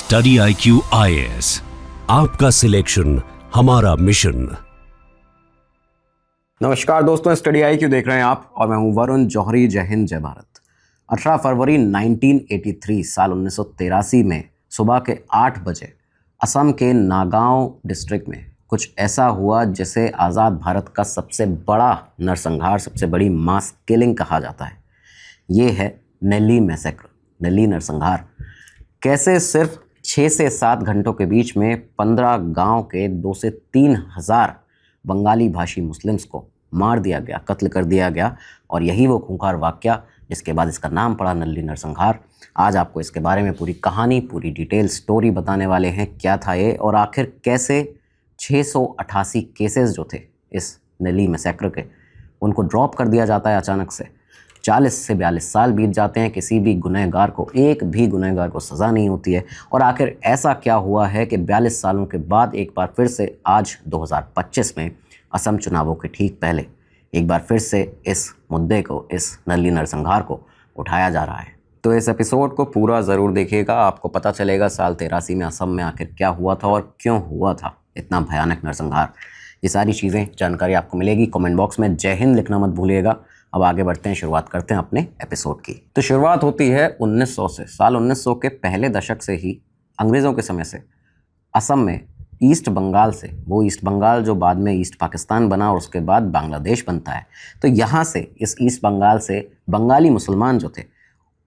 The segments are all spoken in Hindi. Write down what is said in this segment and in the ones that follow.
स्टडी IQ IAS, आपका सिलेक्शन हमारा मिशन। नमस्कार दोस्तों, स्टडी IQ देख रहे हैं आप और मैं हूं वरुण जौहरी। जय हिंद, जय भारत। 18 फरवरी 1983 साल 1983 में सुबह के 8 बजे असम के नागांव डिस्ट्रिक्ट में कुछ ऐसा हुआ जिसे आज़ाद भारत का सबसे बड़ा नरसंहार, सबसे बड़ी मास किलिंग कहा जाता है। ये है नेल्ली मैसेकर, नेल्ली नरसंहार। कैसे सिर्फ 6 से 7 घंटों के बीच में 15 गांव के 2 से 3 हज़ार बंगाली भाषी मुस्लिम्स को मार दिया गया, कत्ल कर दिया गया। और यही वो खूंखार वाक़या जिसके बाद इसका नाम पड़ा नेल्ली नरसंहार। आज आपको इसके बारे में पूरी कहानी, पूरी डिटेल स्टोरी बताने वाले हैं। क्या था ये और आखिर कैसे 688 केसेस जो थे इस नेल्ली मैसेकर के, उनको ड्रॉप कर दिया जाता है अचानक से। 40 से 42 साल बीत जाते हैं, किसी भी गुनहगार को, एक भी गुनहगार को सज़ा नहीं होती है। और आखिर ऐसा क्या हुआ है कि 42 सालों के बाद एक बार फिर से आज 2025 में असम चुनावों के ठीक पहले एक बार फिर से इस मुद्दे को, इस नेल्ली नरसंहार को उठाया जा रहा है। तो इस एपिसोड को पूरा ज़रूर देखिएगा, आपको पता चलेगा साल 83 में असम में आखिर क्या हुआ था और क्यों हुआ था इतना भयानक नरसंहार। ये सारी चीज़ें, जानकारी आपको मिलेगी। कमेंट बॉक्स में जय हिंद लिखना मत भूलिएगा। अब आगे बढ़ते हैं, शुरुआत करते हैं अपने एपिसोड की। तो शुरुआत होती है 1900 से। साल 1900 के पहले दशक से ही अंग्रेज़ों के समय से असम में ईस्ट बंगाल से, वो ईस्ट बंगाल जो बाद में ईस्ट पाकिस्तान बना और उसके बाद बांग्लादेश बनता है, तो यहाँ से, इस ईस्ट बंगाल से बंगाली मुसलमान जो थे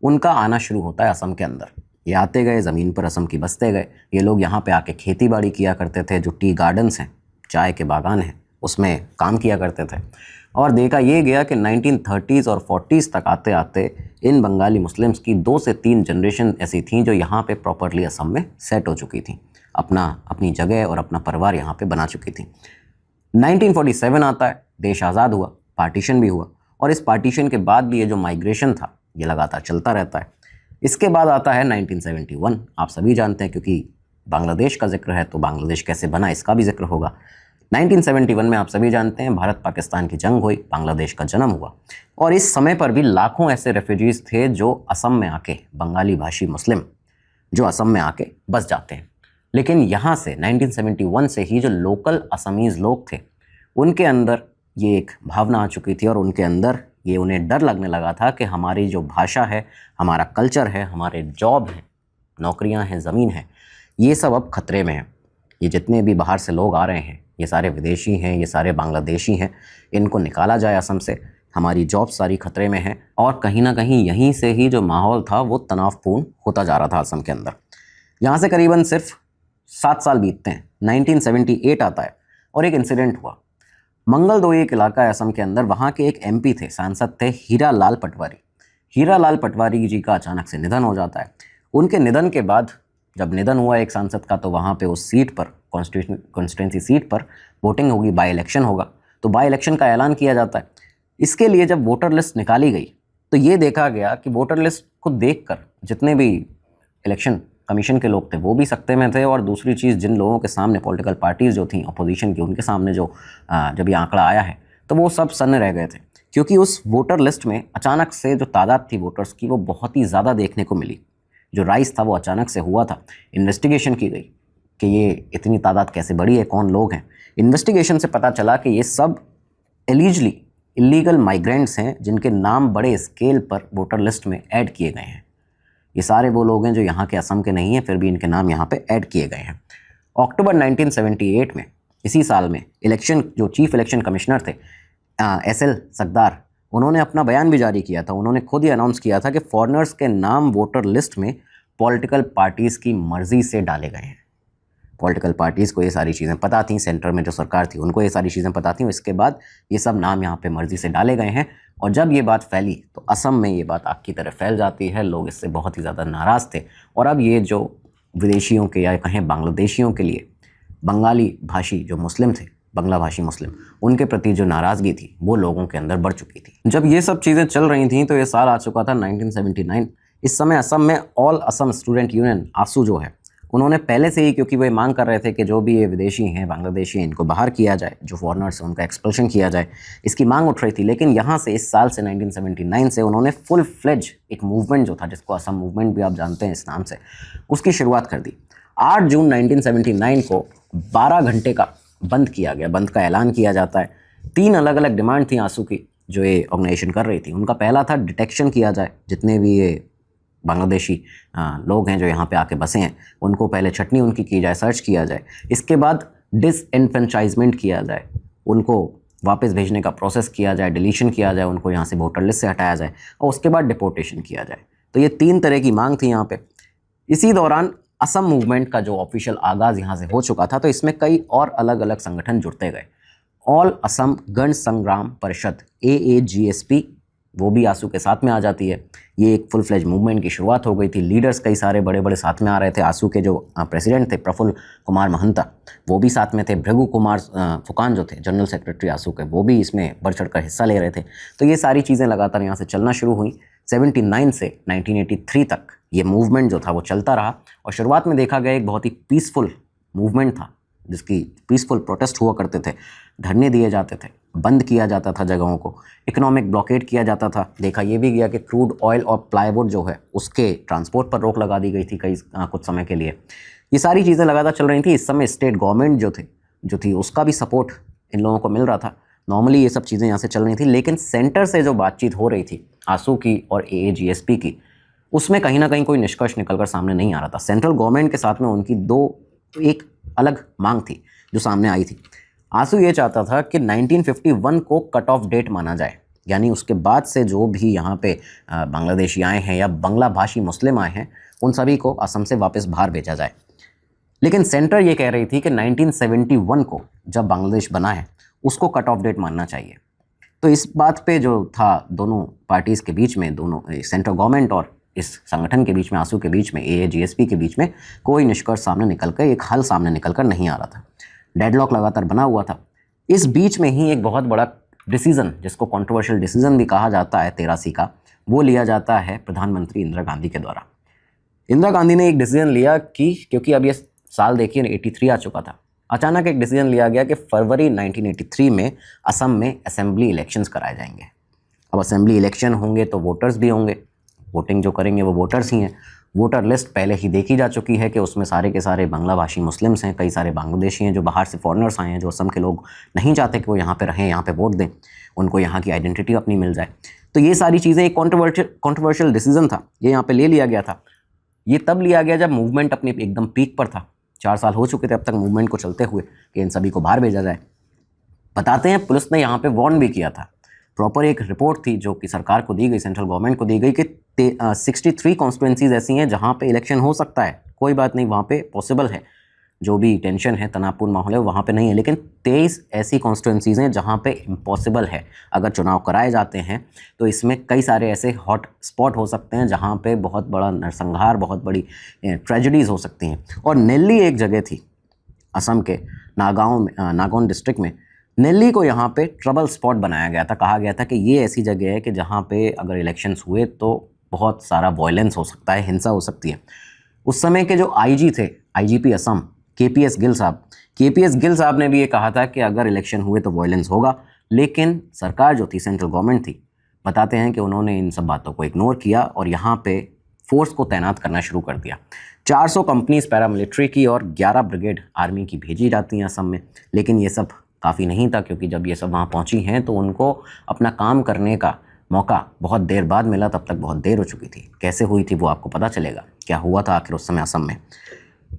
उनका आना शुरू होता है असम के अंदर। ये आते गए, ज़मीन पर असम की बसते गए। ये लोग यहाँ पे आके खेती बाड़ी किया करते थे। जो टी गार्डन्स हैं, चाय के बागान हैं, उसमें काम किया करते थे। और देखा ये गया कि 1930s और 40s तक आते आते इन बंगाली मुस्लिम्स की 2 से 3 जनरेशन ऐसी थीं जो यहाँ पे प्रॉपरली असम में सेट हो चुकी थी, अपनी जगह और अपना परिवार यहाँ पे बना चुकी थी। 1947 आता है, देश आज़ाद हुआ, पार्टीशन भी हुआ। और इस पार्टीशन के बाद भी ये जो माइग्रेशन था ये लगातार चलता रहता है। इसके बाद आता है 1971। आप सभी जानते हैं, क्योंकि बांग्लादेश का जिक्र है तो बांग्लादेश कैसे बना इसका भी जिक्र होगा। 1971 में आप सभी जानते हैं भारत पाकिस्तान की जंग हुई, बांग्लादेश का जन्म हुआ। और इस समय पर भी लाखों ऐसे रेफ्यूजीज़ थे जो असम में आके, बंगाली भाषी मुस्लिम जो असम में आके बस जाते हैं। लेकिन यहाँ से 1971 से ही जो लोकल असमीज़ लोग थे उनके अंदर ये एक भावना आ चुकी थी और उनके अंदर ये उन्हें डर लगने लगा था कि हमारी जो भाषा है, हमारा कल्चर है, हमारे जॉब हैं, नौकरियाँ हैं, ज़मीन है, ये सब अब खतरे में है। ये जितने भी बाहर से लोग आ रहे हैं, ये सारे विदेशी हैं, ये सारे बांग्लादेशी हैं, इनको निकाला जाए असम से, हमारी जॉब सारी खतरे में है। और कहीं ना कहीं यहीं से ही जो माहौल था वो तनावपूर्ण होता जा रहा था असम के अंदर। यहाँ से करीबन सिर्फ 7 साल बीतते हैं। 1978 आता है और एक इंसिडेंट हुआ। मंगलदोई एक इलाका है असम के अंदर, वहाँ के एक MP थे, सांसद थे, हीरा लाल पटवारी। हीरा लाल पटवारी जी का अचानक से निधन हो जाता है। उनके निधन के बाद जब निधन हुआ एक सांसद का, तो वहाँ पे उस सीट पर, कॉन्स्टिट्यूंसी सीट पर वोटिंग होगी, बाई इलेक्शन होगा। तो बाई इलेक्शन का ऐलान किया जाता है। इसके लिए जब वोटर लिस्ट निकाली गई तो ये देखा गया कि वोटर लिस्ट को देखकर जितने भी इलेक्शन कमीशन के लोग थे वो भी सकते में थे। और दूसरी चीज़, जिन लोगों के सामने पॉलिटिकल पार्टीज़ जो थी अपोजिशन की, उनके सामने जो जब ये आंकड़ा आया है तो वो सब सन्न रह गए थे, क्योंकि उस वोटर लिस्ट में अचानक से जो तादाद थी वोटर्स की वो बहुत ही ज़्यादा देखने को मिली। जो राइज था वो अचानक से हुआ था। इन्वेस्टिगेशन की गई कि ये इतनी तादाद कैसे बढ़ी है, कौन लोग हैं। इन्वेस्टिगेशन से पता चला कि ये सब एलिजली इलीगल माइग्रेंट्स हैं जिनके नाम बड़े स्केल पर वोटर लिस्ट में ऐड किए गए हैं। ये सारे वो लोग हैं जो यहाँ के असम के नहीं हैं, फिर भी इनके नाम यहाँ पे ऐड किए गए हैं। अक्टूबर 1978 में, इसी साल में, इलेक्शन जो चीफ इलेक्शन कमिश्नर थे SL सकदार, उन्होंने अपना बयान भी जारी किया था। उन्होंने खुद ही अनाउंस किया था कि फॉरेनर्स के नाम वोटर लिस्ट में पॉलिटिकल पार्टीज़ की मर्ज़ी से डाले गए हैं। पॉलिटिकल पार्टीज़ को ये सारी चीज़ें पता थीं, सेंटर में जो सरकार थी उनको ये सारी चीज़ें पता थीं। इसके बाद ये सब नाम यहाँ पे मर्ज़ी से डाले गए हैं। और जब ये बात फैली तो असम में ये बात आग की तरह फैल जाती है। लोग इससे बहुत ही ज़्यादा नाराज़ थे। और अब ये जो विदेशियों के या कहें बांग्लादेशियों के लिए बंगाली भाषी जो मुस्लिम थे, बंगला भाषी मुस्लिम, उनके प्रति जो नाराज़गी थी वो लोगों के अंदर बढ़ चुकी थी। जब ये सब चीज़ें चल रही थी तो ये साल आ चुका था 1979। इस समय असम में ऑल असम स्टूडेंट यूनियन, आसू जो है, उन्होंने पहले से ही, क्योंकि वो मांग कर रहे थे कि जो भी ये विदेशी हैं, बांग्लादेशी हैं, इनको बाहर किया जाए, जो फॉरेनर्स हैं उनका एक्सपल्शन किया जाए, इसकी मांग उठ रही थी। लेकिन यहाँ से इस साल से 1979 से उन्होंने फुल फ्लेज एक मूवमेंट जो था, जिसको असम मूवमेंट भी आप जानते हैं इस नाम से, उसकी शुरुआत कर दी। 8 जून 1979 को 12 घंटे का बंद किया गया, बंद का ऐलान किया जाता है। 3 अलग अलग डिमांड थी आंसू की जो ये ऑर्गेनाइजेशन कर रही थी। उनका पहला था डिटेक्शन किया जाए, जितने भी ये बांग्लादेशी लोग हैं जो यहाँ पे आके बसे हैं उनको पहले छटनी उनकी की जाए, सर्च किया जाए। इसके बाद डिसएनफ्रेंचाइजमेंट किया जाए, उनको वापस भेजने का प्रोसेस किया जाए, डिलीशन किया जाए, उनको यहाँ से वोटर लिस्ट से हटाया जाए और उसके बाद डिपोर्टेशन किया जाए। तो ये 3 तरह की मांग थी यहाँ पे। इसी दौरान असम मूवमेंट का जो ऑफिशियल आगाज़ यहाँ से हो चुका था, तो इसमें कई और अलग अलग संगठन जुड़ते गए। ऑल असम गण संग्राम परिषद AAGSP, वो भी आंसू के साथ में आ जाती है। ये एक फुल फ्लेज मूवमेंट की शुरुआत हो गई थी। लीडर्स कई सारे बड़े बड़े साथ में आ रहे थे। आंसू के जो प्रेसिडेंट थे प्रफुल्ल कुमार महंता, वो भी साथ में थे। भृगु कुमार फुकान जो थे जनरल सेक्रेटरी आंसू के, वो भी इसमें बढ़ चढ़ कर हिस्सा ले रहे थे। तो ये सारी चीज़ें लगातार यहाँ से चलना शुरू हुई। 79 से 1983 तक ये मूवमेंट जो था वो चलता रहा। और शुरुआत में देखा गया एक बहुत ही पीसफुल मूवमेंट था, जिसकी पीसफुल प्रोटेस्ट हुआ करते थे, धरने दिए जाते थे, बंद किया जाता था जगहों को, इकोनॉमिक ब्लॉकेड किया जाता था। देखा ये भी गया कि क्रूड ऑयल और प्लाईवुड जो है उसके ट्रांसपोर्ट पर रोक लगा दी गई थी कुछ समय के लिए। ये सारी चीज़ें लगातार चल रही थी। इस समय स्टेट गवर्नमेंट जो थी उसका भी सपोर्ट इन लोगों को मिल रहा था। नॉर्मली ये सब चीज़ें यहाँ से चल रही थी। लेकिन सेंटर से जो बातचीत हो रही थी आंसू की और AAGSP की, उसमें कहीं ना कहीं कोई निष्कर्ष निकलकर सामने नहीं आ रहा था। सेंट्रल गवर्नमेंट के साथ में उनकी एक अलग मांग थी जो सामने आई थी। आंसू ये चाहता था कि 1951 को कट ऑफ डेट माना जाए, यानी उसके बाद से जो भी यहाँ पे बांग्लादेशी आए हैं या बांग्ला भाषी मुस्लिम आए हैं, उन सभी को असम से वापस बाहर भेजा जाए। लेकिन सेंटर ये कह रही थी कि 1971 को जब बांग्लादेश बना है उसको कट ऑफ डेट मानना चाहिए। तो इस बात पे जो था दोनों पार्टीज़ के बीच में, दोनों सेंट्रल गवर्नमेंट और इस संगठन के बीच में, आंसू के बीच में, AAGSP के बीच में कोई निष्कर्ष सामने निकल कर, एक हल सामने निकल कर नहीं आ रहा था। डेडलॉक लगातार बना हुआ था। इस बीच में ही एक बहुत बड़ा डिसीजन, जिसको कंट्रोवर्शियल डिसीजन भी कहा जाता है 83 का, वो लिया जाता है प्रधानमंत्री इंदिरा गांधी के द्वारा। इंदिरा गांधी ने एक डिसीजन लिया कि क्योंकि अब ये साल देखिए 83 आ चुका था, अचानक एक डिसीजन लिया गया कि फरवरी 1983 में असम में असेंबली इलेक्शंस कराए जाएंगे। अब असेंबली इलेक्शन होंगे तो वोटर्स भी होंगे, वोटिंग जो करेंगे वो वोटर्स ही हैं। वोटर लिस्ट पहले ही देखी जा चुकी है कि उसमें सारे के सारे बांग्ला भाषी मुस्लिम्स हैं, कई सारे बांग्लादेशी हैं जो बाहर से फॉरेनर्स आए हैं, जो असम के लोग नहीं चाहते कि वो यहाँ पे रहें, यहाँ पे वोट दें, उनको यहाँ की आइडेंटिटी अपनी मिल जाए। तो ये सारी चीज़ें एक कॉन्ट्रोवर्शियल डिसीजन था, ये यहाँ पे ले लिया गया था। ये तब लिया गया जब मूवमेंट अपने एकदम पीक पर था। 4 साल हो चुके थे अब तक मूवमेंट को चलते हुए कि इन सभी को बाहर भेजा जाए। बताते हैं पुलिस ने यहाँ पे वार्न भी किया था। प्रॉपर एक रिपोर्ट थी जो कि सरकार को दी गई, सेंट्रल गवर्नमेंट को दी गई कि 63 कॉन्स्टिट्यूंसीज ऐसी हैं जहाँ पे इलेक्शन हो सकता है, कोई बात नहीं, वहाँ पे पॉसिबल है। जो भी टेंशन है, तनावपूर्ण माहौल है, वहाँ पे नहीं है। लेकिन 23 ऐसी कॉन्स्टिट्यूंसीज हैं जहाँ पे इम्पॉसिबल है। अगर चुनाव कराए जाते हैं तो इसमें कई सारे ऐसे हॉट स्पॉट हो सकते हैं जहाँ पे बहुत बड़ा नरसंहार, बहुत बड़ी ट्रेजेडीज़ हो सकती हैं। और नेल्ली एक जगह थी असम के नागौन डिस्ट्रिक्ट में। नेल्ली को यहाँ पे ट्रबल स्पॉट बनाया गया था। कहा गया था कि ये ऐसी जगह है कि जहाँ पे अगर इलेक्शंस हुए तो बहुत सारा वायलेंस हो सकता है, हिंसा हो सकती है। उस समय के जो IG थे, IGP असम KPS गिल साहब ने भी ये कहा था कि अगर इलेक्शन हुए तो वायलेंस होगा। लेकिन सरकार जो थी, सेंट्रल गवर्नमेंट थी, बताते हैं कि उन्होंने इन सब बातों को इग्नोर किया और यहाँ पे फोर्स को तैनात करना शुरू कर दिया। 400 कंपनीज पैरामिलिट्री की और 11 ब्रिगेड आर्मी की भेजी जाती हैं असम में। लेकिन ये सब काफ़ी नहीं था, क्योंकि जब ये सब वहाँ पहुँची हैं तो उनको अपना काम करने का मौका बहुत देर बाद मिला। तब तक बहुत देर हो चुकी थी। कैसे हुई थी वो आपको पता चलेगा, क्या हुआ था आखिर उस समय असम में।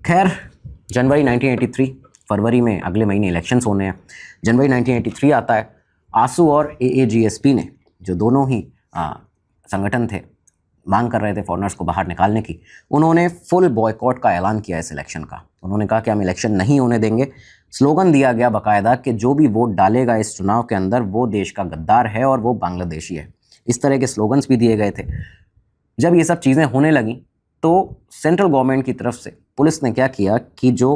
खैर, जनवरी 1983, फरवरी में अगले महीने इलेक्शंस होने हैं। जनवरी 1983 आता है। आंसू और AAGSP ने, जो दोनों ही संगठन थे, मांग कर रहे थे फॉरेनर्स को बाहर निकालने की, उन्होंने फुल बॉयकॉट का ऐलान किया इस इलेक्शन का। उन्होंने कहा कि हम इलेक्शन नहीं होने देंगे। स्लोगन दिया गया बाकायदा कि जो भी वोट डालेगा इस चुनाव के अंदर वो देश का गद्दार है और वो बांग्लादेशी है। इस तरह के स्लोगन्स भी दिए गए थे। जब ये सब चीज़ें होने लगी तो सेंट्रल गवर्नमेंट की तरफ से पुलिस ने क्या किया कि जो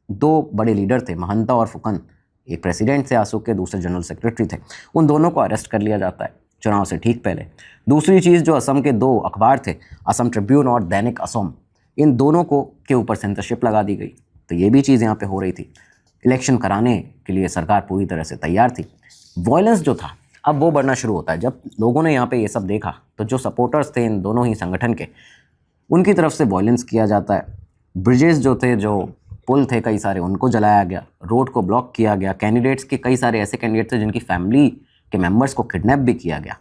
2 बड़े लीडर थे, महंता और फुकन, एक प्रेसिडेंट थे आंसू के, दूसरे जनरल सेक्रेटरी थे, उन दोनों को अरेस्ट कर लिया जाता है चुनाव से ठीक पहले। दूसरी चीज़, जो असम के 2 अखबार थे, असम ट्रिब्यून और दैनिक असम, इन दोनों को के ऊपर सेंसरशिप लगा दी गई। तो ये भी चीज़ यहाँ पे हो रही थी। इलेक्शन कराने के लिए सरकार पूरी तरह से तैयार थी। वॉयलेंस जो था अब वो बढ़ना शुरू होता है। जब लोगों ने यहाँ पे ये सब देखा तो जो सपोर्टर्स थे इन दोनों ही संगठन के, उनकी तरफ से वॉयलेंस किया जाता है। ब्रिजेस जो थे, जो पुल थे कई सारे, उनको जलाया गया, रोड को ब्लॉक किया गया। कैंडिडेट्स के कई सारे ऐसे कैंडिडेट थे जिनकी फैमिली के मेंबर्स को किडनैप भी किया गया।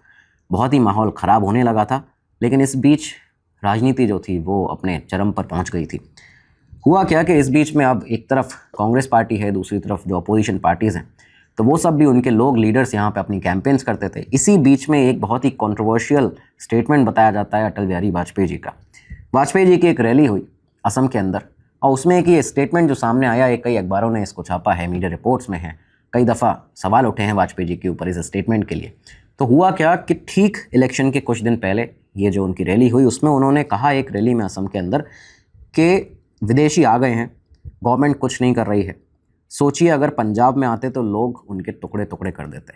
बहुत ही माहौल ख़राब होने लगा था। लेकिन इस बीच राजनीति जो थी वो अपने चरम पर पहुंच गई थी। हुआ क्या कि इस बीच में अब एक तरफ कांग्रेस पार्टी है, दूसरी तरफ जो अपोजिशन पार्टीज़ हैं, तो वो सब भी उनके लोग लीडर्स यहाँ पे अपनी कैंपेन्स करते थे। इसी बीच में एक बहुत ही कंट्रोवर्शियल स्टेटमेंट बताया जाता है अटल बिहारी वाजपेयी जी का। वाजपेयी जी की एक रैली हुई असम के अंदर, और उसमें एक ये स्टेटमेंट जो सामने आया है, कई अखबारों ने इसको छापा है, मीडिया रिपोर्ट्स में है, कई दफ़ा सवाल उठे हैं वाजपेयी जी के ऊपर इस स्टेटमेंट के लिए। तो हुआ क्या कि ठीक इलेक्शन के कुछ दिन पहले ये जो उनकी रैली हुई, उसमें उन्होंने कहा एक रैली में असम के अंदर कि विदेशी आ गए हैं, गवर्नमेंट कुछ नहीं कर रही है, सोचिए अगर पंजाब में आते तो लोग उनके टुकड़े टुकड़े कर देते।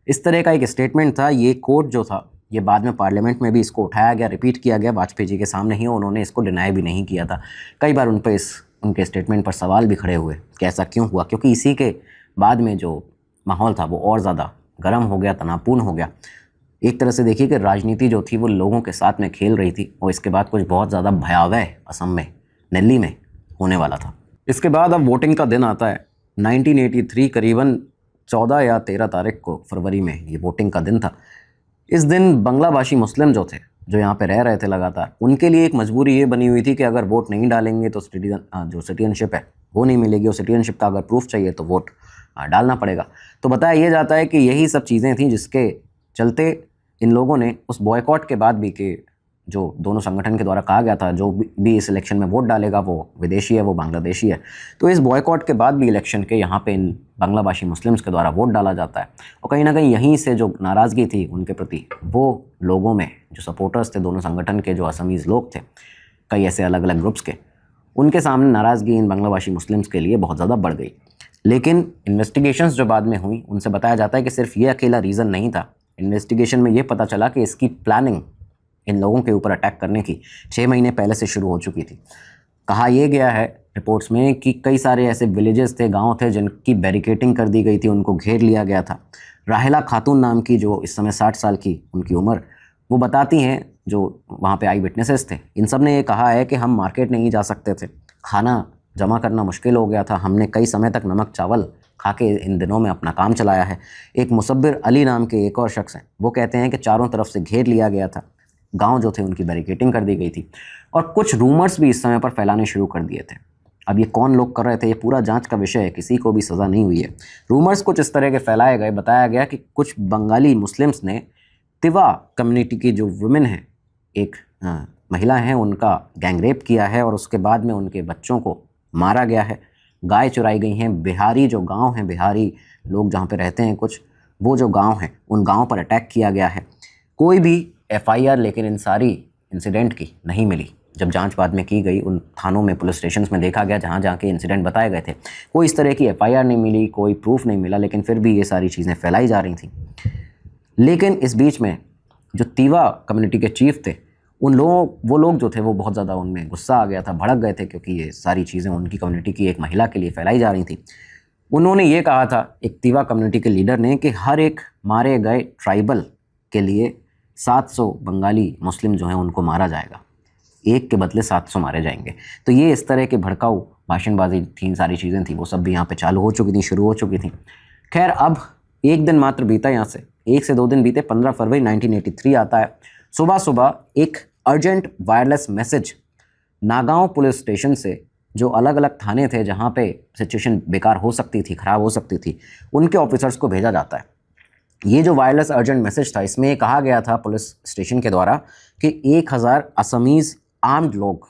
इस तरह का एक स्टेटमेंट था। ये कोट जो था ये बाद में पार्लियामेंट में भी इसको उठाया गया, रिपीट किया गया वाजपेयी जी के सामने ही, उन्होंने इसको डिनाई भी नहीं किया था। कई बार उन पर उनके स्टेटमेंट पर सवाल भी खड़े हुए कि ऐसा क्यों हुआ, क्योंकि इसी के बाद में जो माहौल था वो और ज़्यादा गर्म हो गया, तनावपूर्ण हो गया। एक तरह से देखिए कि राजनीति जो थी वो लोगों के साथ में खेल रही थी, और इसके बाद कुछ बहुत ज़्यादा भयावह असम में, दिल्ली में होने वाला था। इसके बाद अब वोटिंग का दिन आता है 1983, करीबन 14 या 13 तारीख को, फरवरी में ये वोटिंग का दिन था। इस दिन बांग्ला भाषी मुस्लिम जो थे, जो यहाँ पे रह रहे थे लगातार, उनके लिए एक मजबूरी ये बनी हुई थी कि अगर वोट नहीं डालेंगे तो सिटीजनशिप है वो नहीं मिलेगी, और सिटीजनशिप का अगर प्रूफ चाहिए तो वोट डालना पड़ेगा। तो बताया ये जाता है कि यही सब चीज़ें थीं जिसके चलते इन लोगों ने उस बॉयकॉट के बाद भी, कि जो दोनों संगठन के द्वारा कहा गया था जो भी इस इलेक्शन में वोट डालेगा वो विदेशी है, वो बांग्लादेशी है, तो इस बॉयकॉट के बाद भी इलेक्शन के यहाँ पे इन बांग्ला भाषी मुस्लिम्स के द्वारा वोट डाला जाता है। और कहीं ना कहीं यहीं से जो नाराज़गी थी उनके प्रति, वो लोगों में जो सपोर्टर्स थे दोनों संगठन के, जो असमीज़ लोग थे, कई ऐसे अलग अलग ग्रुप्स के, उनके सामने नाराज़गी इन बांग्ला भाषी मुस्लिम्स के लिए बहुत ज़्यादा बढ़ गई। लेकिन इन्वेस्टिगेशंस जो बाद में हुई उनसे बताया जाता है कि सिर्फ ये अकेला रीज़न नहीं था। इन्वेस्टिगेशन में ये पता चला कि इसकी प्लानिंग इन लोगों के ऊपर अटैक करने की 6 महीने पहले से शुरू हो चुकी थी। कहा यह गया है रिपोर्ट्स में कि कई सारे ऐसे विलेजेस थे, गांव थे, जिनकी बैरिकेडिंग कर दी गई थी, उनको घेर लिया गया था। राहिला खातून नाम की, जो इस समय 60 साल की उनकी उम्र, वो बताती हैं, जो वहाँ पे आई विटनेसेस थे, इन सब ने ये कहा है कि हम मार्केट नहीं जा सकते थे, खाना जमा करना मुश्किल हो गया था, हमने कई समय तक नमक चावल खा के इन दिनों में अपना काम चलाया है। एक मुसब्बिर अली नाम के एक और शख्स हैं, वो कहते हैं कि चारों तरफ से घेर लिया गया था, गांव जो थे उनकी बैरिकेडिंग कर दी गई थी, और कुछ रूमर्स भी इस समय पर फैलाने शुरू कर दिए थे। अब ये कौन लोग कर रहे थे, ये पूरा जांच का विषय है, किसी को भी सज़ा नहीं हुई है। रूमर्स कुछ इस तरह के फैलाए गए, बताया गया कि कुछ बंगाली मुस्लिम्स ने तिवा कम्युनिटी की जो वुमेन हैं, एक महिला हैं, उनका गैंगरेप किया है, और उसके बाद में उनके बच्चों को मारा गया है, गाय चुराई गई हैं। बिहारी जो गाँव हैं, बिहारी लोग जहाँ पर रहते हैं कुछ, वो जो गाँव हैं उन गाँव पर अटैक किया गया है। कोई भी FIR लेकिन इन सारी इंसिडेंट की नहीं मिली। जब जांच बाद में की गई, उन थानों में, पुलिस स्टेशंस में देखा गया जहाँ जहाँ के इंसिडेंट बताए गए थे, कोई इस तरह की FIR नहीं मिली, कोई प्रूफ नहीं मिला, लेकिन फिर भी ये सारी चीज़ें फैलाई जा रही थी। लेकिन इस बीच में जो तीवा कम्युनिटी के चीफ थे, वो लोग जो थे वो बहुत ज़्यादा, उनमें गुस्सा आ गया था, भड़क गए थे, क्योंकि ये सारी चीज़ें उनकी कम्युनिटी की एक महिला के लिए फैलाई जा रही थी। उन्होंने ये कहा था, एक तीवा कम्युनिटी के लीडर ने, कि हर एक मारे गए ट्राइबल के लिए 700 बंगाली मुस्लिम जो हैं उनको मारा जाएगा, एक के बदले 700 मारे जाएंगे। तो ये इस तरह के भड़काऊ भाषणबाजी थी, सारी चीज़ें थी, वो सब भी यहाँ पे चालू हो चुकी थी, शुरू हो चुकी थी। खैर, अब एक दिन मात्र बीता, यहाँ से 1 से 2 दिन बीते। 15 फरवरी 1983 आता है। सुबह सुबह एक urgent wireless message Nagaon police station से, जो अलग अलग थाने थे जहाँ पे सिचुएशन बेकार हो सकती थी, ख़राब हो सकती थी, उनके ऑफिसर्स को भेजा जाता है। ये जो वायरलेस अर्जेंट मैसेज था, इसमें कहा गया था पुलिस स्टेशन के द्वारा कि 1000 असमीज़ आर्म्ड लोग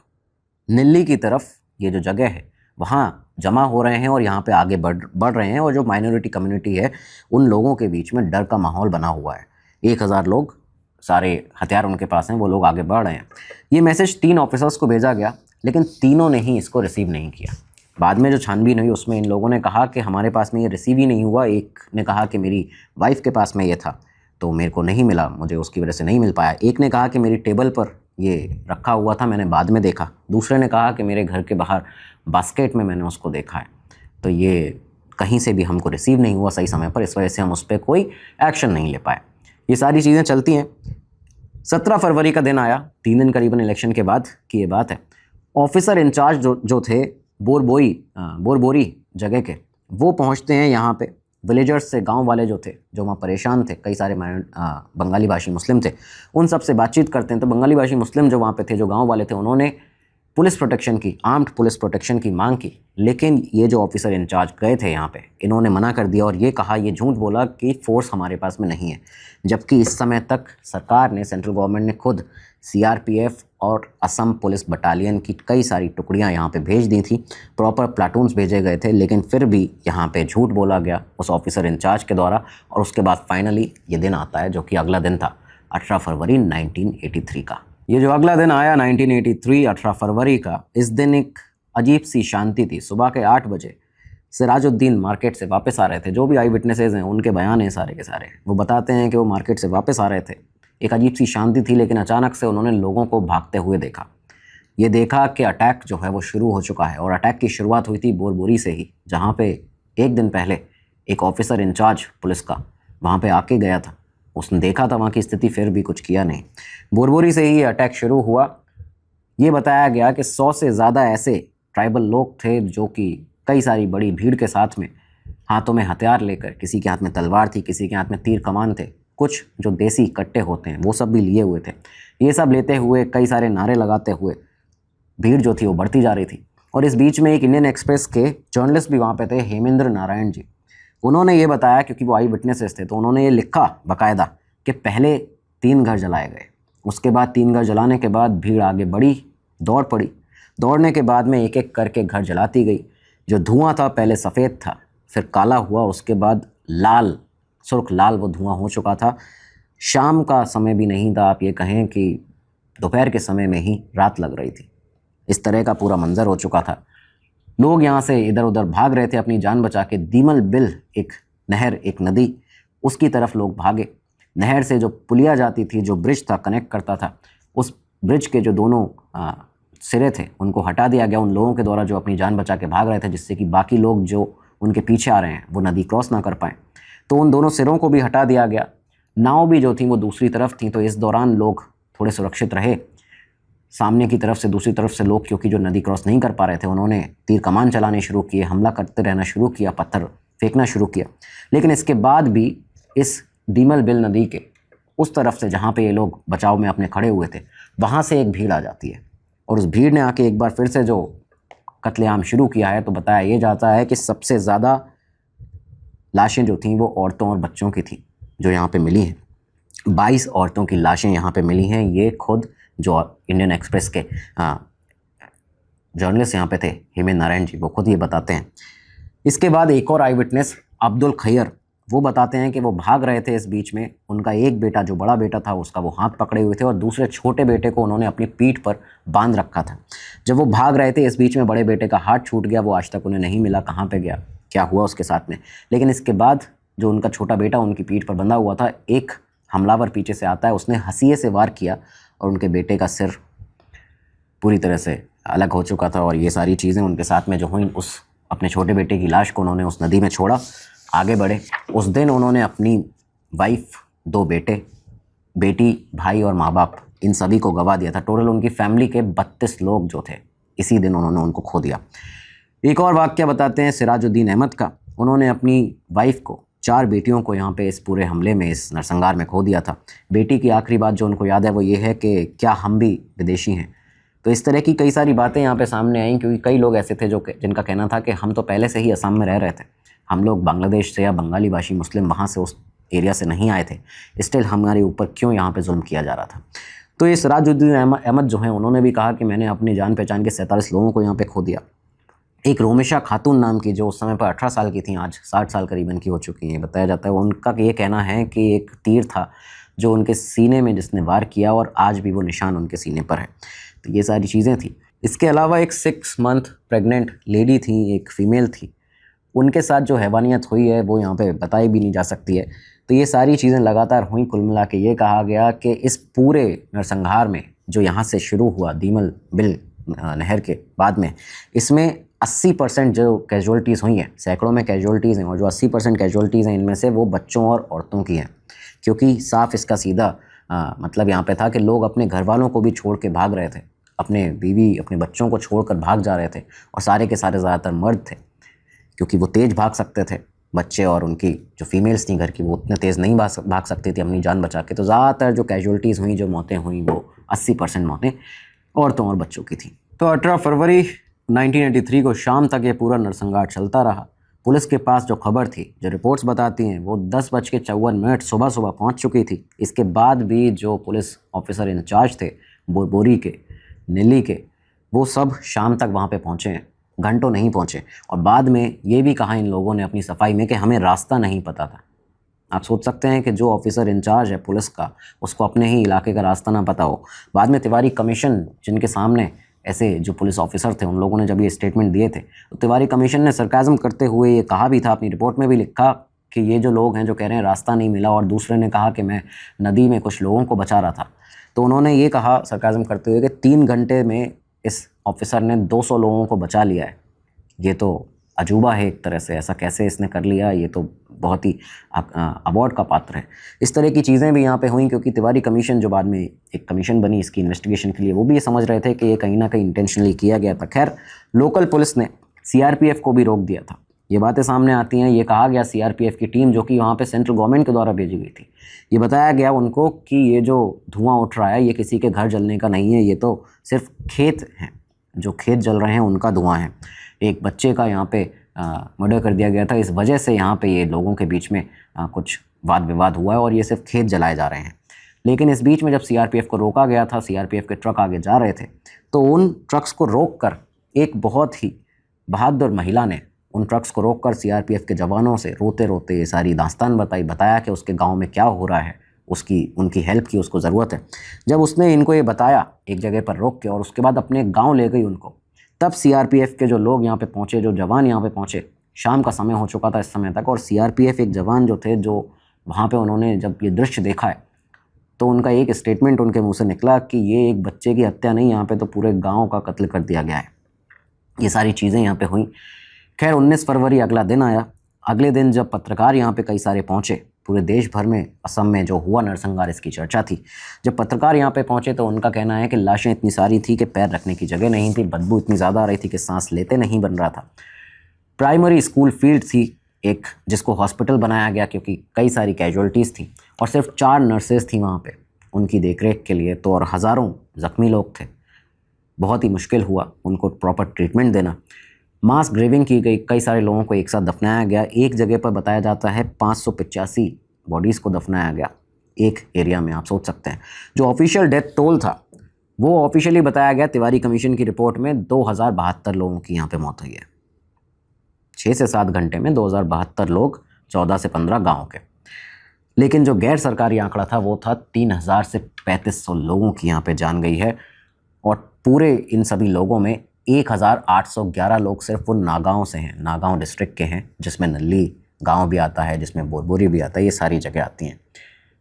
निल्ली की तरफ, ये जो जगह है, वहाँ जमा हो रहे हैं और यहाँ पे आगे बढ़ रहे हैं, और जो माइनॉरिटी कम्युनिटी है उन लोगों के बीच में डर का माहौल बना हुआ है। 1000 लोग, सारे हथियार उनके पास हैं, वो लोग आगे बढ़ रहे हैं। ये मैसेज 3 ऑफिसर्स को भेजा गया, लेकिन तीनों ने ही इसको रिसीव नहीं किया। बाद में जो छानबीन हुई उसमें इन लोगों ने कहा कि हमारे पास में ये रिसीव ही नहीं हुआ। एक ने कहा कि मेरी वाइफ के पास में ये था तो मेरे को नहीं मिला, मुझे उसकी वजह से नहीं मिल पाया। एक ने कहा कि मेरी टेबल पर ये रखा हुआ था, मैंने बाद में देखा। दूसरे ने कहा कि मेरे घर के बाहर बास्केट में मैंने उसको देखा है। तो ये कहीं से भी हमको रिसीव नहीं हुआ सही समय पर, इस वजह से हम उस पर कोई एक्शन नहीं ले पाए। ये सारी चीज़ें चलती हैं। 17 फरवरी का दिन आया, 3 दिन करीबन इलेक्शन के बाद की ये बात है। ऑफिसर इंचार्ज जो थे बोरबोरी जगह के, वो पहुंचते हैं यहाँ पे। विलेजर्स से, गांव वाले जो थे, जो वहाँ परेशान थे, कई सारे बंगाली भाषी मुस्लिम थे, उन सब से बातचीत करते हैं। तो बंगाली भाषी मुस्लिम जो वहाँ पे थे, जो गांव वाले थे, उन्होंने पुलिस प्रोटेक्शन की, आर्म्ड पुलिस प्रोटेक्शन की मांग की। लेकिन ये जो ऑफिसर इंचार्ज गए थे यहाँ पे, इन्होंने मना कर दिया और ये कहा, ये झूठ बोला कि फोर्स हमारे पास में नहीं है। जबकि इस समय तक सरकार ने, सेंट्रल गवर्नमेंट ने खुद सीआरपीएफ और असम पुलिस बटालियन की कई सारी टुकड़ियाँ यहाँ पे भेज दी थी, प्रॉपर प्लाटून्स भेजे गए थे। लेकिन फिर भी यहाँ पे झूठ बोला गया उस ऑफिसर इंचार्ज के द्वारा। और उसके बाद फाइनली ये दिन आता है, जो कि अगला दिन था 18 फरवरी 1983 का। ये जो अगला दिन आया 1983 18 फरवरी का, इस दिन एक अजीब सी शांति थी। सुबह के 8 बजे सिराजुद्दीन मार्केट से वापस आ रहे थे। जो भी आई विटनेसेस हैं, उनके बयान हैं सारे के सारे, वो बताते हैं कि वो मार्केट से वापस आ रहे थे। एक अजीब सी शांति थी, लेकिन अचानक से उन्होंने लोगों को भागते हुए देखा। ये देखा कि अटैक जो है वो शुरू हो चुका है। और अटैक की शुरुआत हुई थी बोरबोरी से ही, जहाँ पे एक दिन पहले एक ऑफिसर इंचार्ज पुलिस का वहाँ पे आके गया था। उसने देखा था वहाँ की स्थिति, फिर भी कुछ किया नहीं। बोरबोरी से ही अटैक शुरू हुआ। ये बताया गया कि 100 से ज़्यादा ऐसे ट्राइबल लोग थे जो कि कई सारी बड़ी भीड़ के साथ में हाथों में हथियार लेकर, किसी के हाथ में तलवार थी, किसी के हाथ में तीर कमान थे, कुछ जो देसी कट्टे होते हैं वो सब भी लिए हुए थे। ये सब लेते हुए, कई सारे नारे लगाते हुए भीड़ जो थी वो बढ़ती जा रही थी। और इस बीच में एक इंडियन एक्सप्रेस के जर्नलिस्ट भी वहाँ पे थे, हेमेंद्र नारायण जी। उन्होंने ये बताया, क्योंकि वो आई विटनेसेस थे, तो उन्होंने ये लिखा बाकायदा कि पहले 3 घर जलाए गए, उसके बाद 3 घर जलाने के बाद भीड़ आगे बढ़ी, दौड़ पड़ी। दौड़ने के बाद में एक एक करके घर जलाती गई। जो धुआं था पहले सफ़ेद था, फिर काला हुआ, उसके बाद लाल, सुर्ख लाल वो धुआं हो चुका था। शाम का समय भी नहीं था, आप ये कहें कि दोपहर के समय में ही रात लग रही थी। इस तरह का पूरा मंजर हो चुका था। लोग यहाँ से इधर उधर भाग रहे थे अपनी जान बचा के। दीमल बिल, एक नहर, एक नदी, उसकी तरफ लोग भागे। नहर से जो पुलिया जाती थी, जो ब्रिज था, कनेक्ट करता था, उस ब्रिज के जो दोनों सिरे थे उनको हटा दिया गया उन लोगों के द्वारा जो अपनी जान बचा के भाग रहे थे, जिससे कि बाकी लोग जो उनके पीछे आ रहे हैं वो नदी क्रॉस ना कर पाएँ। तो उन दोनों सिरों को भी हटा दिया गया। नाव भी जो थी वो दूसरी तरफ थी, तो इस दौरान लोग थोड़े सुरक्षित रहे। सामने की तरफ से, दूसरी तरफ से लोग, क्योंकि जो नदी क्रॉस नहीं कर पा रहे थे, उन्होंने तीर कमान चलाने शुरू किए, हमला करते रहना शुरू किया, पत्थर फेंकना शुरू किया। लेकिन इसके बाद भी इस दीमल बिल नदी के उस तरफ से, जहाँ पे ये लोग बचाव में अपने खड़े हुए थे, वहाँ से एक भीड़ आ जाती है। और उस भीड़ ने आके एक बार फिर से जो कत्लेआम शुरू किया है। तो बताया ये जाता है कि सबसे ज़्यादा लाशें जो थीं वो औरतों और बच्चों की थी जो यहाँ पे मिली हैं। 22 औरतों की लाशें यहाँ पे मिली हैं। ये खुद जो इंडियन एक्सप्रेस के जर्नलिस्ट यहाँ पे थे, हेमेंद्र नारायण जी, वो खुद ये बताते हैं। इसके बाद एक और आई विटनेस, अब्दुल खैर, वो बताते हैं कि वो भाग रहे थे। इस बीच में उनका एक बेटा, जो बड़ा बेटा था, उसका वो हाथ पकड़े हुए थे और दूसरे छोटे बेटे को उन्होंने अपनी पीठ पर बांध रखा था। जब वो भाग रहे थे, इस बीच में बड़े बेटे का हाथ छूट गया। वो आज तक उन्हें नहीं मिला, कहाँ पे गया, क्या हुआ उसके साथ में। लेकिन इसके बाद जो उनका छोटा बेटा उनकी पीठ पर बंधा हुआ था, एक हमलावर पीछे से आता है, उसने हंसिए से वार किया और उनके बेटे का सिर पूरी तरह से अलग हो चुका था। और ये सारी चीज़ें उनके साथ में जो हुई, उस अपने छोटे बेटे की लाश को उन्होंने उस नदी में छोड़ा, आगे बढ़े। उस दिन उन्होंने अपनी वाइफ, 2 बेटे, बेटी, भाई और माँ बाप, इन सभी को गवा दिया था। टोटल उनकी फैमिली के 32 लोग जो थे, इसी दिन उन्होंने उनको खो दिया। एक और वाक़या बताते हैं सिराजुद्दीन अहमद का। उन्होंने अपनी वाइफ को, 4 बेटियों को यहाँ पे इस पूरे हमले में, इस नरसंहार में खो दिया था। बेटी की आखिरी बात जो उनको याद है वो ये है कि क्या हम भी विदेशी हैं। तो इस तरह की कई सारी बातें यहाँ पे सामने आई, क्योंकि कई लोग ऐसे थे जिनका कहना था कि हम तो पहले से ही असम में रह रहे थे, हम लोग बांग्लादेश से या बंगाली भाषी मुस्लिम वहाँ से, उस एरिया से नहीं आए थे, स्टिल हमारे ऊपर क्यों यहाँ पे जुल्म किया जा रहा था। तो ये सिराजुद्दीन अहमद जो हैं, उन्होंने भी कहा कि मैंने अपनी जान पहचान के 47 लोगों को यहाँ पे खो दिया। एक रोमिशा खातून नाम की, जो उस समय पर 18 साल की थी, आज 60 साल करीबन की हो चुकी हैं, बताया जाता है। उनका ये कहना है कि एक तीर था जो उनके सीने में जिसने वार किया, और आज भी वो निशान उनके सीने पर है। तो ये सारी चीज़ें थी। इसके अलावा एक 6 मंथ प्रेग्नेंट लेडी थी, एक फ़ीमेल थी, उनके साथ जो हैवानियत हुई है वो यहाँ पे बताई भी नहीं जा सकती है। तो ये सारी चीज़ें लगातार हुई। कुल मिला के ये कहा गया कि इस पूरे नरसंहार में जो यहाँ से शुरू हुआ दीमल बिल नहर के बाद में, इसमें 80% जो कैजुअल्टीज़ हुई हैं, सैकड़ों में कैजुअल्टीज़ हैं, और जो 80% कैजुअल्टीज़ हैं इनमें से वो बच्चों और औरतों की हैं। क्योंकि साफ इसका सीधा मतलब यहाँ पे था कि लोग अपने घर वालों को भी छोड़ के भाग रहे थे, अपने बीवी अपने बच्चों को छोड़कर भाग जा रहे थे, और सारे के सारे ज़्यादातर मर्द थे, क्योंकि वो तेज़ भाग सकते थे। बच्चे और उनकी जो फीमेल्स थी घर की, वो उतने तेज़ नहीं भाग सकती थी अपनी जान बचा के। तो ज़्यादातर जो कैजुअल्टीज़ हुई, जो मौतें हुई, वो 80% मौतें औरतों और बच्चों की थी। तो 18 फरवरी 1983 को शाम तक ये पूरा नरसंहार चलता रहा। पुलिस के पास जो खबर थी, जो रिपोर्ट्स बताती हैं, वो 10:54 सुबह पहुंच चुकी थी। इसके बाद भी जो पुलिस ऑफिसर इंचार्ज थे बोरी के, नीली के, वो सब शाम तक वहाँ पे पहुँचे हैं, घंटों नहीं पहुँचे। और बाद में ये भी कहा इन लोगों ने अपनी सफाई में कि हमें रास्ता नहीं पता था। आप सोच सकते हैं कि जो ऑफिसर इंचार्ज है पुलिस का, उसको अपने ही इलाके का रास्ता ना पता हो। बाद में तिवारी कमीशन, जिनके सामने ऐसे जो पुलिस ऑफिसर थे, उन लोगों ने जब ये स्टेटमेंट दिए थे, तो तिवारी कमीशन ने सरकाज़म करते हुए ये कहा भी था, अपनी रिपोर्ट में भी लिखा कि ये जो लोग हैं जो कह रहे हैं रास्ता नहीं मिला, और दूसरे ने कहा कि मैं नदी में कुछ लोगों को बचा रहा था, तो उन्होंने ये कहा सरकाज़म करते हुए कि 3 घंटे में इस ऑफिसर ने 200 लोगों को बचा लिया है। ये तो अजूबा है एक तरह से, ऐसा कैसे इसने कर लिया, ये तो बहुत ही अवार्ड का पात्र है। इस तरह की चीज़ें भी यहाँ पे हुई, क्योंकि तिवारी कमीशन जो बाद में एक कमीशन बनी इसकी इन्वेस्टिगेशन के लिए, वो भी ये समझ रहे थे कि ये कहीं ना कहीं इंटेंशनली किया गया था। खैर, लोकल पुलिस ने सीआरपीएफ को भी रोक दिया था। ये बातें सामने आती हैं। ये कहा गया सीआरपीएफ की टीम, जो कि वहाँ पे सेंट्रल गवर्नमेंट के द्वारा भेजी गई थी, ये बताया गया उनको कि ये जो धुआं उठ रहा है ये किसी के घर जलने का नहीं है, ये तो सिर्फ खेत हैं, जो खेत जल रहे हैं उनका धुआं है। एक बच्चे का यहाँ पे मर्डर कर दिया गया था, इस वजह से यहाँ पे ये लोगों के बीच में कुछ वाद विवाद हुआ है, और ये सिर्फ खेत जलाए जा रहे हैं। लेकिन इस बीच में जब सीआरपीएफ को रोका गया था, सीआरपीएफ के ट्रक आगे जा रहे थे, तो उन ट्रक्स को रोककर एक बहुत ही बहादुर महिला ने उन ट्रक्स को रोककर सीआरपीएफ के जवानों से रोते रोते ये सारी दास्तान बताया कि उसके गाँव में क्या हो रहा है, उनकी हेल्प की उसको ज़रूरत है। जब उसने इनको ये बताया एक जगह पर रोक के, और उसके बाद अपने गाँव ले गई उनको, तब सीआरपीएफ के जो लोग यहाँ पे पहुँचे, जो जवान यहाँ पे पहुँचे, शाम का समय हो चुका था इस समय तक, और सीआरपीएफ एक जवान जो थे, जो वहाँ पे उन्होंने जब ये दृश्य देखा है, तो उनका एक स्टेटमेंट उनके मुंह से निकला कि ये एक बच्चे की हत्या नहीं, यहाँ पे तो पूरे गाँव का कत्ल कर दिया गया है। ये सारी चीज़ें यहाँ पे हुई। खैर, 19 फरवरी अगला दिन आया। अगले दिन जब पत्रकार यहाँ पे कई सारे पहुँचे, पूरे देश भर में असम में जो हुआ नरसंहार इसकी चर्चा थी। जब पत्रकार यहाँ पे पहुँचे तो उनका कहना है कि लाशें इतनी सारी थी कि पैर रखने की जगह नहीं थी, बदबू इतनी ज़्यादा आ रही थी कि सांस लेते नहीं बन रहा था। प्राइमरी स्कूल फील्ड थी एक, जिसको हॉस्पिटल बनाया गया क्योंकि कई सारी कैजुअल्टीज़ थी, और सिर्फ 4 नर्सेज थी वहाँ पे उनकी देखरेख के लिए, तो और हज़ारों ज़ख्मी लोग थे। बहुत ही मुश्किल हुआ उनको प्रॉपर ट्रीटमेंट देना। मास ग्रेविंग की गई, कई सारे लोगों को एक साथ दफनाया गया। एक जगह पर बताया जाता है 585 बॉडीज़ को दफनाया गया एक एरिया में। आप सोच सकते हैं। जो ऑफिशियल डेथ टोल था वो ऑफिशियली बताया गया तिवारी कमीशन की रिपोर्ट में 2072 लोगों की यहाँ पे मौत हुई है। 6 से 7 घंटे में 2072 लोग, 14 से 15 गाँव के। लेकिन जो गैर सरकारी आंकड़ा था वो था 3000 से 3500 लोगों की यहाँ पे जान गई है, और पूरे इन सभी लोगों में 1811 लोग सिर्फ वो नागांव से हैं, नागांव डिस्ट्रिक्ट के हैं, जिसमें नल्ली गांव भी आता है, जिसमें बोरबोरी भी आता है, ये सारी जगह आती हैं,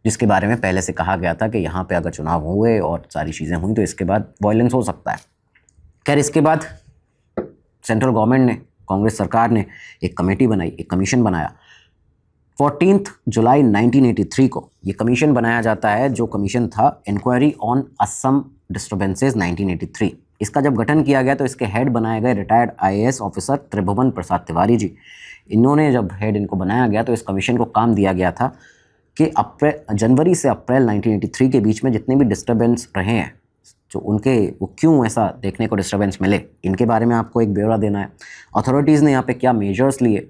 जिसके बारे में पहले से कहा गया था कि यहाँ पे अगर चुनाव हुए और सारी चीज़ें हुई तो इसके बाद वायलेंस हो सकता है। खैर, इसके बाद सेंट्रल गवर्नमेंट ने, कांग्रेस सरकार ने एक कमेटी बनाई, एक कमीशन बनाया। 14 जुलाई 1983 को ये कमीशन बनाया जाता है, जो कमीशन था इंक्वायरी ऑन असम डिस्टर्बेंसेस 1983। इसका जब गठन किया गया तो इसके हेड बनाए गए रिटायर्ड आईएएस ऑफिसर त्रिभुवन प्रसाद तिवारी जी। इन्होंने जब हेड इनको बनाया गया तो इस कमीशन को काम दिया गया था कि जनवरी से अप्रैल 1983 के बीच में जितने भी डिस्टर्बेंस रहे हैं, जो उनके वो क्यों ऐसा देखने को डिस्टर्बेंस मिले, इनके बारे में आपको एक ब्यौरा देना है। अथॉरिटीज़ ने यहाँ पे क्या मेजर्स लिए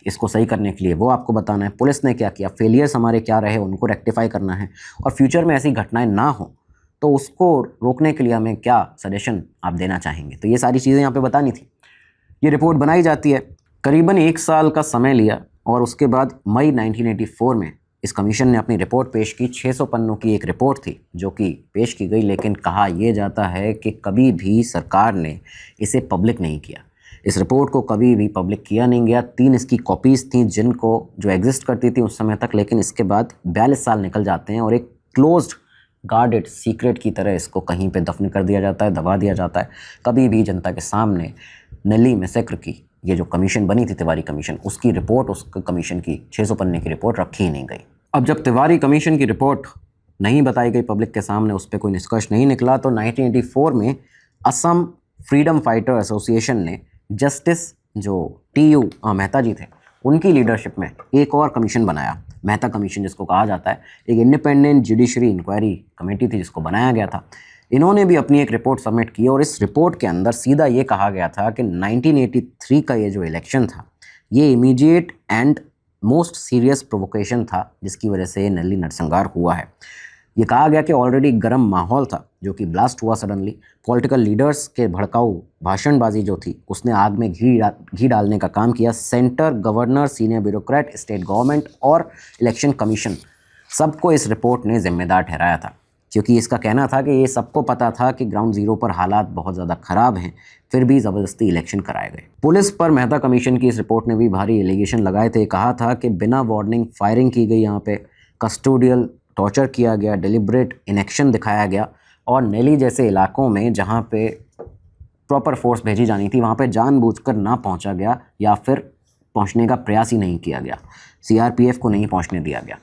इसको सही करने के लिए, वो आपको बताना है। पुलिस ने क्या किया, फेलियर्स हमारे क्या रहे, उनको रेक्टिफाई करना है, और फ्यूचर में ऐसी घटनाएं ना हो तो उसको रोकने के लिए हमें क्या सजेशन आप देना चाहेंगे। तो ये सारी चीज़ें यहाँ पे बतानी थी। ये रिपोर्ट बनाई जाती है, करीबन 1 साल का समय लिया, और उसके बाद मई 1984 में इस कमीशन ने अपनी रिपोर्ट पेश की। 600 पन्नों की एक रिपोर्ट थी जो कि पेश की गई, लेकिन कहा यह जाता है कि कभी भी सरकार ने इसे पब्लिक नहीं किया। इस रिपोर्ट को कभी भी पब्लिक किया नहीं गया। 3 इसकी कॉपीज़ थी जो एग्जिस्ट करती थी उस समय तक, लेकिन इसके बाद 42 साल निकल जाते हैं और एक क्लोज्ड गार्डेड सीक्रेट की तरह इसको कहीं पे दफन कर दिया जाता है, दबा दिया जाता है। कभी भी जनता के सामने नली मैसेकर की ये जो कमीशन बनी थी, तिवारी कमीशन, उसकी रिपोर्ट, उस कमीशन की 600 पन्ने की रिपोर्ट रखी ही नहीं गई। अब जब तिवारी कमीशन की रिपोर्ट नहीं बताई गई पब्लिक के सामने, उस पर कोई निष्कर्ष नहीं निकला, तो 1984 में असम फ्रीडम फाइटर एसोसिएशन ने जस्टिस जो TU मेहता जी थे, उनकी लीडरशिप में एक और कमीशन बनाया, मेहता कमीशन जिसको कहा जाता है। एक इंडिपेंडेंट जुडिशरी इंक्वायरी कमेटी थी जिसको बनाया गया था। इन्होंने भी अपनी एक रिपोर्ट सबमिट की और इस रिपोर्ट के अंदर सीधा ये कहा गया था कि 1983 का ये जो इलेक्शन था, ये immediate and most serious provocation था जिसकी वजह से नली नरसंहार हुआ है। ये कहा गया कि ऑलरेडी गर्म माहौल था जो कि ब्लास्ट हुआ सडनली। पॉलिटिकल लीडर्स के भड़काऊ भाषणबाजी जो थी उसने आग में घी डालने का काम किया। Centre, governor, senior bureaucrat, state government और इलेक्शन कमीशन सबको इस रिपोर्ट ने जिम्मेदार ठहराया था, क्योंकि इसका कहना था कि ये सबको पता था कि ग्राउंड ज़ीरो पर हालात बहुत ज़्यादा ख़राब हैं, फिर भी ज़बरदस्ती इलेक्शन कराए गए। पुलिस पर मेहता कमीशन की इस रिपोर्ट ने भी भारी एलिगेशन लगाए थे। कहा था कि बिना वार्निंग फायरिंग की गई, यहाँ पे कस्टोडियल टॉर्चर किया गया, डिलिब्रेट इनेक्शन दिखाया गया और नेली जैसे इलाकों में जहाँ पे प्रॉपर फोर्स भेजी जानी थी वहाँ पे जानबूझकर ना पहुँचा गया या फिर पहुँचने का प्रयास ही नहीं किया गया। CRPF को नहीं पहुँचने दिया गया।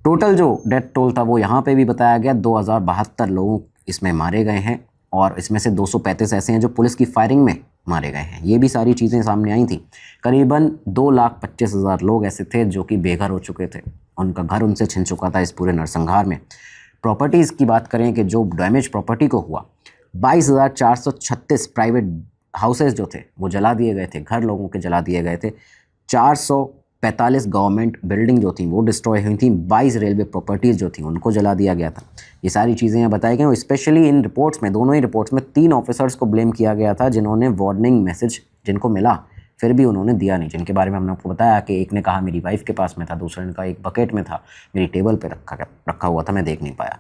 टोटल जो डेथ टोल था वो यहाँ पे भी बताया गया, 2072 लोग इसमें मारे गए हैं और इसमें से 235 ऐसे हैं जो पुलिस की फायरिंग में मारे गए हैं। ये भी सारी चीज़ें सामने आई थी। करीबन 2,25,000 लोग ऐसे थे जो कि बेघर हो चुके थे, उनका घर उनसे छिन चुका था इस पूरे नरसंहार में। प्रॉपर्टीज़ की बात करें कि जो डैमेज प्रॉपर्टी को हुआ, 22,436 प्राइवेट हाउसेज जो थे वो जला दिए गए थे, घर लोगों के जला दिए गए थे। 445 गवर्नमेंट बिल्डिंग जो थी वो डिस्ट्रॉय हुई थी। 22 रेलवे प्रॉपर्टीज़ जो थी उनको जला दिया गया था। ये सारी चीज़ें यहाँ बताई गई। स्पेशली इन रिपोर्ट्स में, दोनों ही रिपोर्ट्स में 3 ऑफिसर्स को ब्लेम किया गया था जिन्होंने वार्निंग मैसेज जिनको मिला फिर भी उन्होंने दिया नहीं, जिनके बारे में हमने आपको बताया कि एक ने कहा मेरी वाइफ के पास में था, दूसरे ने कहा एक बकेट में था, मेरी टेबल पे रखा हुआ था, मैं देख नहीं पाया।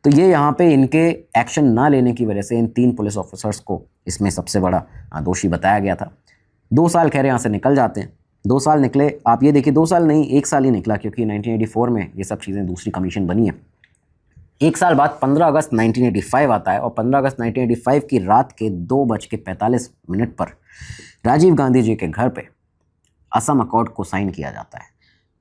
तो ये यहाँ पे इनके एक्शन ना लेने की वजह से इन 3 पुलिस ऑफिसर्स को इसमें सबसे बड़ा दोषी बताया गया था। 2 साल खैर यहाँ से निकल जाते हैं। 2 साल निकले, आप ये देखिए 2 साल नहीं 1 साल ही निकला, क्योंकि 1984 में ये सब चीज़ें दूसरी कमीशन बनी है। 1 साल बाद 15 अगस्त 1985 आता है और 15 अगस्त 1985 की रात के 2:45 पर राजीव गांधी जी के घर पे असम अकॉर्ड को साइन किया जाता है।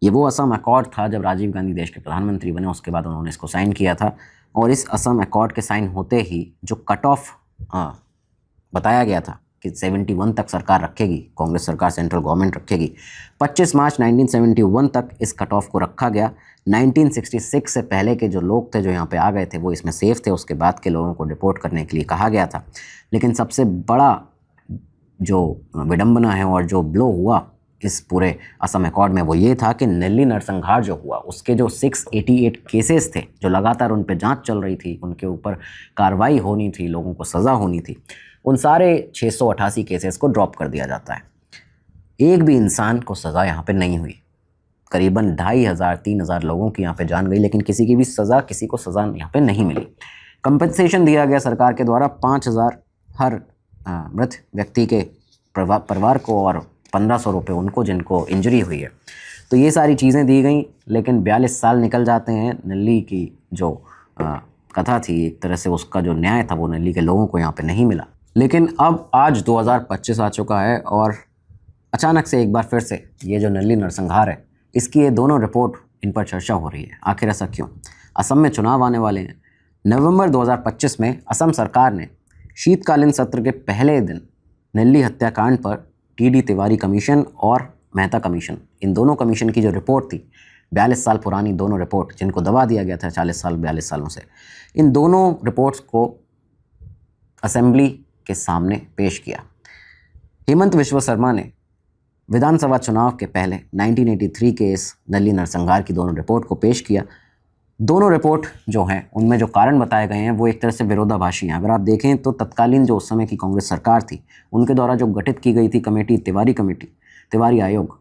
ये वो असम अकॉर्ड था जब राजीव गांधी देश के प्रधानमंत्री बने, उसके बाद उन्होंने इसको साइन किया था। और इस असम अकॉर्ड के साइन होते ही जो कट ऑफ बताया गया था कि 71 तक सरकार रखेगी, कांग्रेस सरकार, सेंट्रल गवर्नमेंट रखेगी, 25 मार्च 1971 तक इस कट ऑफ को रखा गया। 1966 से पहले के जो लोग थे जो यहाँ पे आ गए थे वो इसमें सेफ थे, उसके बाद के लोगों को डिपोर्ट करने के लिए कहा गया था। लेकिन सबसे बड़ा जो विडंबना है और जो ब्लो हुआ इस पूरे असम अकॉर्ड में वो ये था कि नली नरसंहार जो हुआ उसके जो 688 केसेस थे जो लगातार उन पे जांच चल रही थी, उनके ऊपर कार्रवाई होनी थी, लोगों को सज़ा होनी थी, उन सारे 688 केसेस को ड्रॉप कर दिया जाता है। एक भी इंसान को सज़ा यहाँ पे नहीं हुई। करीबन 2,500-3,000 लोगों की यहाँ पे जान गई, लेकिन किसी की भी सज़ा, किसी को सज़ा यहाँ पे नहीं मिली। कंपनसेशन दिया गया सरकार के द्वारा 5,000 हर मृत व्यक्ति के परिवार को और 1,500 रुपये उनको जिनको इंजरी हुई है। तो ये सारी चीज़ें दी गई, लेकिन 42 साल निकल जाते हैं। नली की जो कथा थी, एक तरह से उसका जो न्याय था वो नली के लोगों को यहाँ पे नहीं मिला। लेकिन अब आज 2025 आ चुका है और अचानक से एक बार फिर से ये जो नली नरसंहार है इसकी ये दोनों रिपोर्ट, इन पर चर्चा हो रही है। आखिर ऐसा क्यों? असम में चुनाव आने वाले हैं। नवंबर 2025 में असम सरकार ने शीतकालीन सत्र के पहले दिन नली हत्याकांड पर TD तिवारी कमीशन और मेहता कमीशन, इन दोनों कमीशन की जो रिपोर्ट थी, 42 साल पुरानी दोनों रिपोर्ट जिनको दबा दिया गया था 42 सालों से, इन दोनों रिपोर्ट्स को असेंबली के सामने पेश किया। हेमंत विश्व शर्मा ने विधानसभा चुनाव के पहले 1983 के इस नली नरसंहार की दोनों रिपोर्ट को पेश किया। दोनों रिपोर्ट जो हैं उनमें जो कारण बताए गए हैं वो एक तरह से विरोधाभासी हैं। अगर आप देखें तो तत्कालीन जो उस समय की कांग्रेस सरकार थी उनके द्वारा जो गठित की गई थी कमेटी, तिवारी आयोग,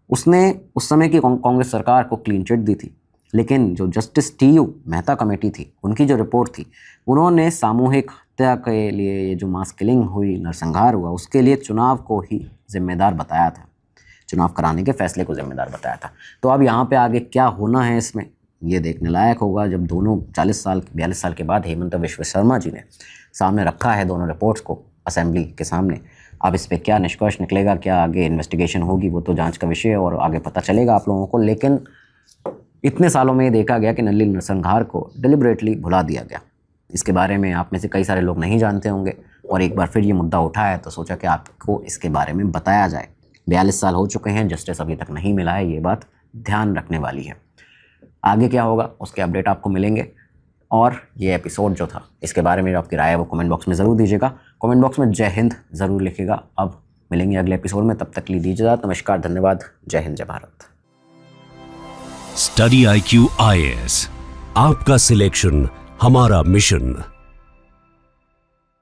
उसने उस समय की कांग्रेस सरकार को क्लीन चिट दी थी। लेकिन जो जस्टिस TU मेहता कमेटी थी, उनकी जो रिपोर्ट थी, उन्होंने सामूहिक हत्या के लिए, ये जो मास किलिंग हुई, नरसंहार हुआ, उसके लिए चुनाव को ही जिम्मेदार बताया था, चुनाव कराने के फैसले को जिम्मेदार बताया था। तो अब यहाँ पे आगे क्या होना है इसमें ये देखने लायक होगा जब दोनों 42 साल के बाद हेमंत विश्व शर्मा जी ने सामने रखा है दोनों रिपोर्ट्स को असेंबली के सामने। अब इस पर क्या निष्कर्ष निकलेगा, क्या आगे इन्वेस्टिगेशन होगी, वो तो जांच का विषय है और आगे पता चलेगा आप लोगों को। लेकिन इतने सालों में ये देखा गया कि नलिनी नरसंहार को डिलिबरेटली भुला दिया गया। इसके बारे में आप में से कई सारे लोग नहीं जानते होंगे और एक बार फिर ये मुद्दा उठा है तो सोचा कि आपको इसके बारे में बताया जाए। 42 साल हो चुके हैं, जस्टिस अभी तक नहीं मिला है, ये बात ध्यान रखने वाली है। आगे क्या होगा उसके अपडेट आपको मिलेंगे। और ये एपिसोड जो था इसके बारे में जो आपकी राय है वो कमेंट बॉक्स में ज़रूर दीजिएगा। कमेंट बॉक्स में जय हिंद ज़रूर लिखिएगा। अब मिलेंगे अगले एपिसोड में, तब तक के लिए दीजिए इजाज़त। नमस्कार, धन्यवाद, जय हिंद, जय भारत। स्टडी IQ IAS, आपका सिलेक्शन हमारा मिशन।